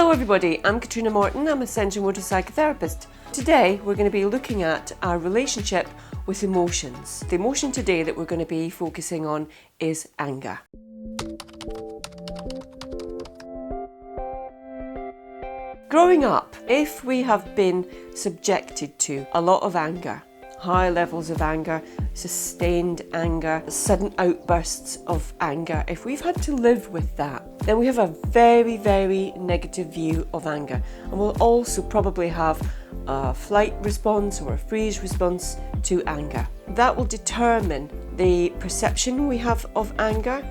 Hello everybody, I'm Catriona Morten, I'm a sensory motor psychotherapist. Today we're going to be looking at our relationship with emotions. The emotion today that we're going to be focusing on is anger. Growing up, if we have been subjected to a lot of anger, high levels of anger, sustained anger, sudden outbursts of anger, if we've had to live with that, then we have a very, very negative view of anger. And we'll also probably have a flight response or a freeze response to anger. That will determine the perception we have of anger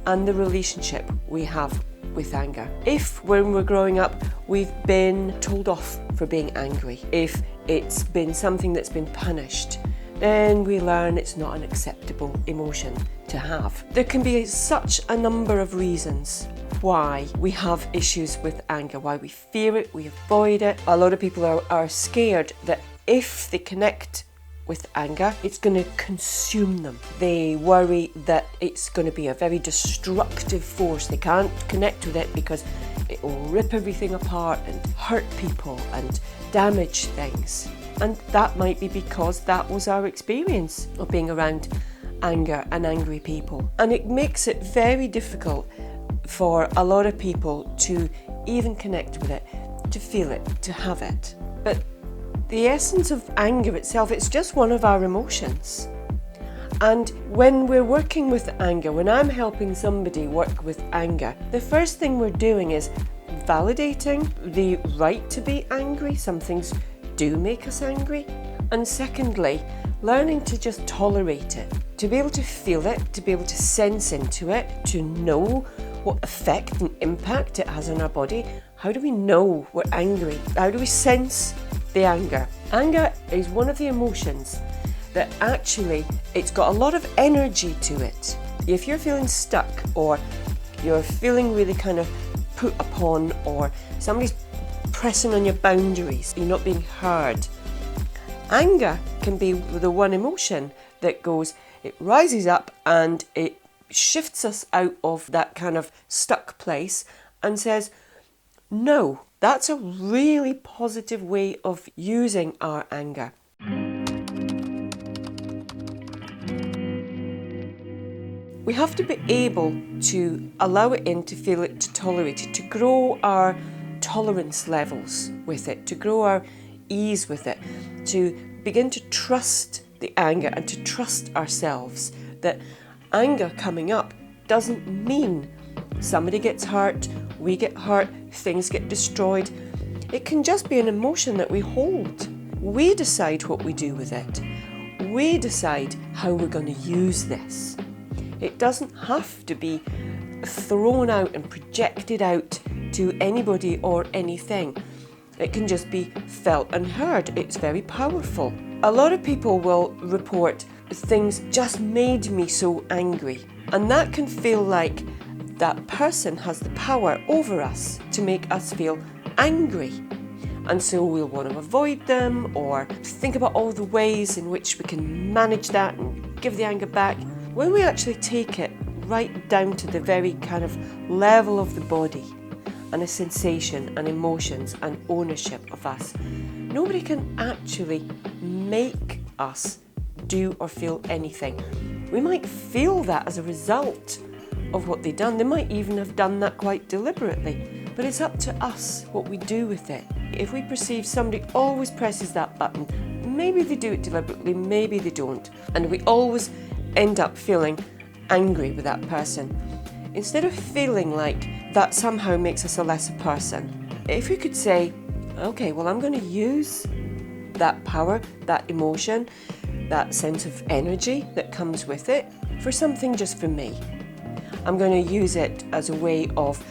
and the relationship we have with anger. If when we're growing up we've been told off for being angry, if it's been something that's been punished, then we learn it's not an acceptable emotion to have. There can be such a number of reasons why we have issues with anger, why we fear it, we avoid it. A lot of people are scared that if they connect with anger, it's going to consume them. They worry that it's going to be a very destructive force. They can't connect with it because it will rip everything apart and hurt people and damage things. And that might be because that was our experience of being around anger and angry people. And it makes it very difficult for a lot of people to even connect with it, to feel it, to have it. But the essence of anger itself, it's just one of our emotions. And when we're working with anger, when I'm helping somebody work with anger, the first thing we're doing is validating the right to be angry. Some things do make us angry. And secondly, learning to just tolerate it, to be able to feel it, to be able to sense into it, to know what effect and impact it has on our body. How do we know we're angry? How do we sense the anger? Anger is one of the emotions that actually, it's got a lot of energy to it. If you're feeling stuck or you're feeling really kind of put upon or somebody's pressing on your boundaries, you're not being heard, anger can be the one emotion that goes, it rises up and it shifts us out of that kind of stuck place and says, no, that's a really positive way of using our anger. We have to be able to allow it in, to feel it, to tolerate it, to grow our tolerance levels with it, to grow our ease with it, to begin to trust the anger and to trust ourselves that anger coming up doesn't mean somebody gets hurt, we get hurt, things get destroyed. It can just be an emotion that we hold. We decide what we do with it. We decide how we're going to use this. It doesn't have to be thrown out and projected out to anybody or anything. It can just be felt and heard. It's very powerful. A lot of people will report things just made me so angry. And that can feel like that person has the power over us to make us feel angry. And so we'll want to avoid them or think about all the ways in which we can manage that and give the anger back. When we actually take it right down to the very kind of level of the body and a sensation and emotions and ownership of us, nobody can actually make us do or feel anything. We might feel that as a result of what they've done. They might even have done that quite deliberately, but it's up to us what we do with it. If we perceive somebody always presses that button, maybe they do it deliberately, maybe they don't, and we always end up feeling angry with that person. Instead of feeling like that somehow makes us a lesser person, if we could say, okay, well, I'm going to use that power, that emotion, that sense of energy that comes with it for something just for me. I'm going to use it as a way of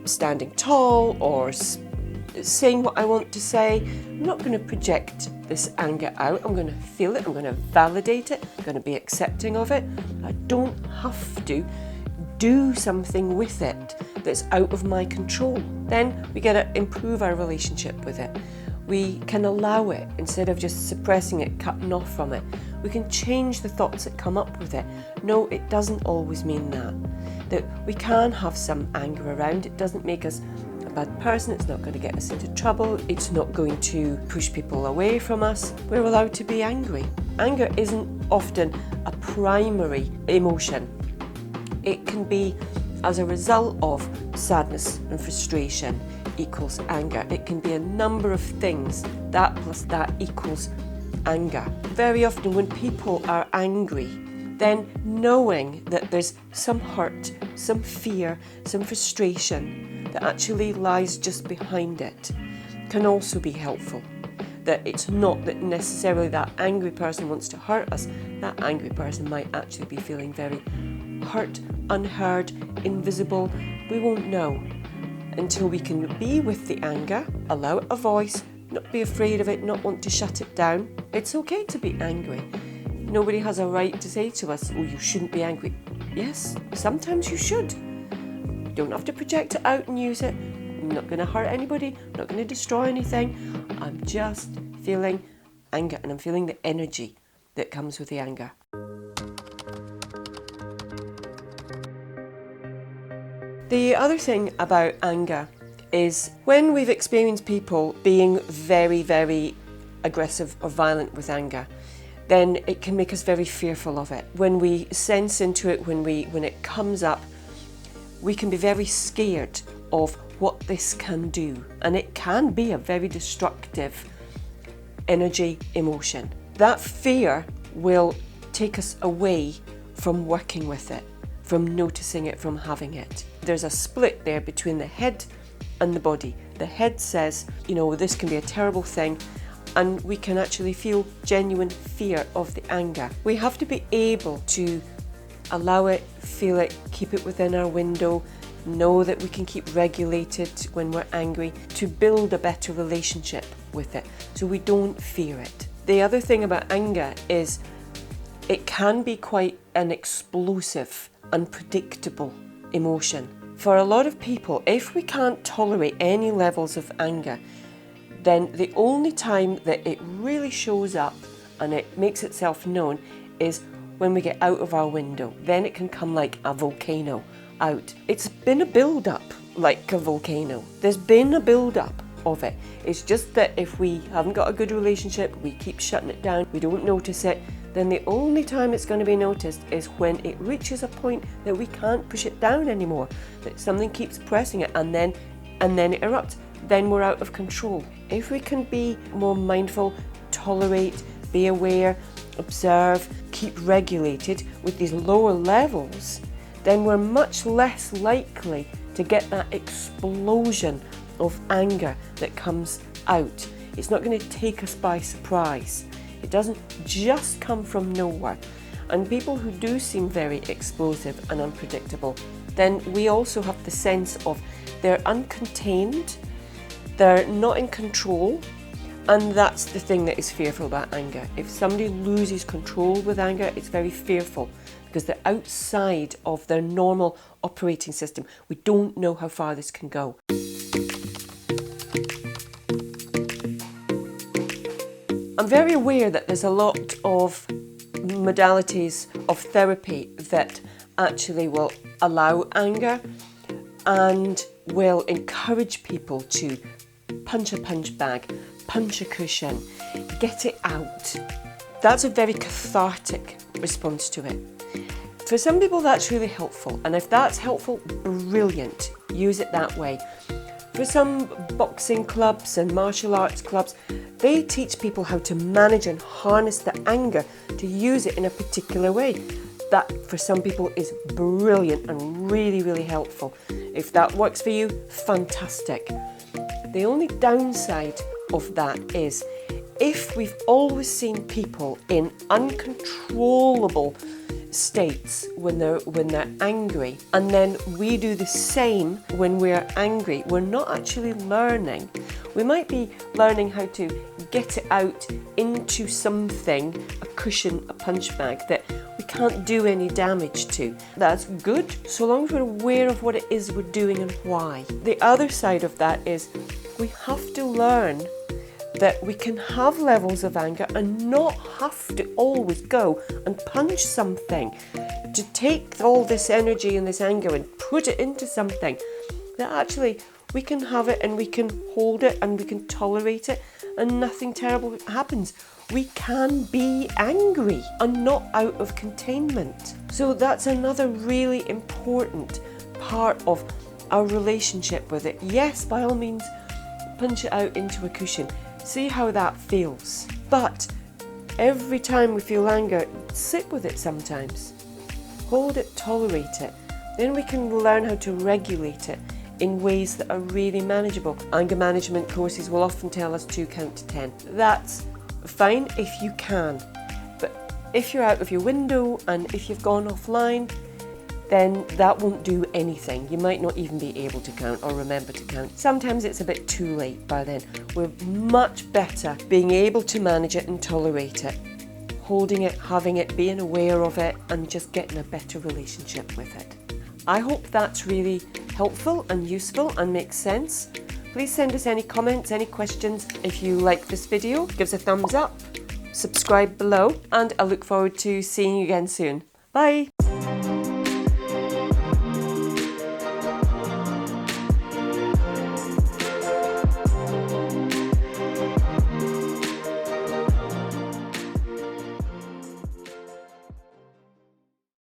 standing tall or saying what I want to say. I'm not going to project this anger out. I'm going to feel it. I'm going to validate it. I'm going to be accepting of it. I don't have to do something with it that's out of my control. Then we get to improve our relationship with it. We can allow it instead of just suppressing it, cutting off from it. We can change the thoughts that come up with it. No, it doesn't always mean that. That we can have some anger around. It doesn't make us a bad person, it's not going to get us into trouble, it's not going to push people away from us. We're allowed to be angry. Anger isn't often a primary emotion. It can be as a result of sadness and frustration equals anger. It can be a number of things. That plus that equals anger. Very often when people are angry, then knowing that there's some hurt, some fear, some frustration that actually lies just behind it can also be helpful. That it's not that necessarily that angry person wants to hurt us. That angry person might actually be feeling very hurt, unheard, invisible. We won't know until we can be with the anger, allow it a voice, not be afraid of it, not want to shut it down. It's okay to be angry. Nobody has a right to say to us, oh, you shouldn't be angry. Yes, sometimes you should. You don't have to project it out and use it. I'm not going to hurt anybody, I'm not going to destroy anything. I'm just feeling anger, and I'm feeling the energy that comes with the anger. The other thing about anger is when we've experienced people being very, very aggressive or violent with anger, then it can make us very fearful of it. When we sense into it, when it comes up, we can be very scared of what this can do. And it can be a very destructive energy, emotion. That fear will take us away from working with it, from noticing it, from having it. There's a split there between the head and the body. The head says, this can be a terrible thing, and we can actually feel genuine fear of the anger. We have to be able to allow it, feel it, keep it within our window, know that we can keep regulated when we're angry to build a better relationship with it so we don't fear it. The other thing about anger is it can be quite an explosive, unpredictable emotion. For a lot of people, if we can't tolerate any levels of anger, then the only time that it really shows up and it makes itself known is when we get out of our window. Then it can come like a volcano out. It's been a build-up like a volcano. There's been a build-up of it. It's just that if we haven't got a good relationship, we keep shutting it down, we don't notice it, then the only time it's going to be noticed is when it reaches a point that we can't push it down anymore, that something keeps pressing it and then it erupts. Then we're out of control. If we can be more mindful, tolerate, be aware, observe, keep regulated with these lower levels, then we're much less likely to get that explosion of anger that comes out. It's not going to take us by surprise. It doesn't just come from nowhere. And people who do seem very explosive and unpredictable, then we also have the sense of they're uncontained, they're not in control, and that's the thing that is fearful about anger. If somebody loses control with anger, it's very fearful because they're outside of their normal operating system. We don't know how far this can go. I'm very aware that there's a lot of modalities of therapy that actually will allow anger and will encourage people to punch a punch bag, punch a cushion, get it out. That's a very cathartic response to it. For some people that's really helpful, and if that's helpful, brilliant, use it that way. For some boxing clubs and martial arts clubs, they teach people how to manage and harness the anger to use it in a particular way. That for some people is brilliant and really, really helpful. If that works for you, fantastic. The only downside of that is if we've always seen people in uncontrollable states when they're angry, and then we do the same when we're angry, we're not actually learning. We might be learning how to get it out into something, a cushion, a punch bag that we can't do any damage to. That's good, so long as we're aware of what it is we're doing and why. The other side of that is we have to learn that we can have levels of anger and not have to always go and punch something, to take all this energy and this anger and put it into something. That actually We can have it and we can hold it and we can tolerate it and nothing terrible happens. We can be angry and not out of containment. So that's another really important part of our relationship with it. Yes, by all means, punch it out into a cushion. See how that feels. But every time we feel anger, sit with it sometimes. Hold it, tolerate it. Then we can learn how to regulate it in ways that are really manageable. Anger management courses will often tell us to count to 10. That's fine if you can. But if you're out of your window and if you've gone offline, then that won't do anything. You might not even be able to count or remember to count. Sometimes it's a bit too late by then. We're much better being able to manage it and tolerate it, holding it, having it, being aware of it, and just getting a better relationship with it. I hope that's really helpful and useful and makes sense. Please send us any comments, any questions. If you like this video, give us a thumbs up, subscribe below, and I look forward to seeing you again soon. Bye!